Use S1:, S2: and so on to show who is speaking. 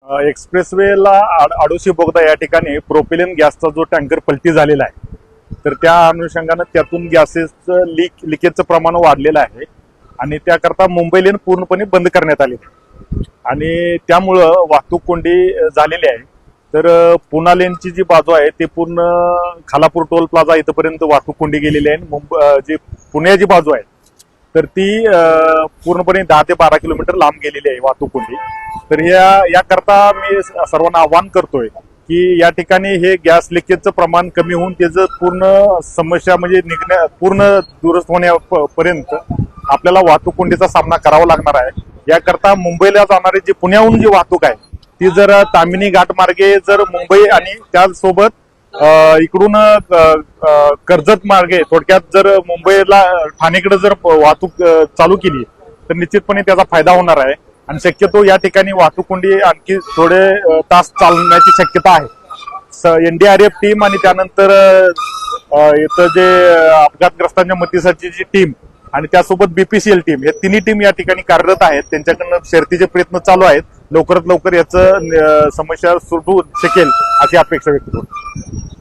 S1: एक्सप्रेसवेला आडोशी बोगदा या ठिकाणी प्रोपिलिन गॅसचा जो टँकर पलटी झालेला आहे, तर त्या अनुषंगानं त्यातून गॅसेसचं लिकेजचं प्रमाण वाढलेलं आहे आणि त्याकरता मुंबई लेन पूर्णपणे बंद करण्यात आली आणि त्यामुळं वाहतूक कोंडी झालेली आहे। तर पुणा लेनची जी बाजू आहे ते पूर्ण खालापूर टोल प्लाझा इथपर्यंत वाहतूक कोंडी गेलेली आहे। जी पुण्याची बाजू आहे तर ती पूर्णपणे 10 ते 12 किलोमीटर लांब गेलेली आहे वाहतूक कोंडी। तर याकरता मी सर्वांना आवाहन करतोय की या ठिकाणी हे गॅस लिकेजचं प्रमाण कमी होऊन त्याचं पूर्ण समस्या म्हणजे पूर्ण दुरुस्त होण्यापर्यंत आपल्याला वाहतूक कोंडीचा सामना करावा लागणार आहे। याकरता मुंबईला जाणारी जी पुण्याहून जी वाहतूक आहे ती जर तामिनी घाट मार्गे जर मुंबई आणि त्यासोबत इकडून कर्जत मार्गे थोडक्यात जर मुंबईला ठाणेकडे जर वाहतूक चालू केली तर निश्चितपणे त्याचा फायदा होणार आहे आणि शक्यतो या ठिकाणी वाहतूक कोंडी आणखी थोडे तास चालण्याची शक्यता आहे। एनडीआरएफ टीम आणि त्यानंतर इथं जे अपघातग्रस्तांच्या मदतीसाठी जी टीम आणि त्यासोबत बीपीसीएल टीम हे तिन्ही टीम या ठिकाणी कार्यरत आहेत। त्यांच्याकडनं शर्थीचे प्रयत्न चालू आहेत। लवकरात लवकर याचं समस्या सुटू शकेल अशी अपेक्षा व्यक्त करतो।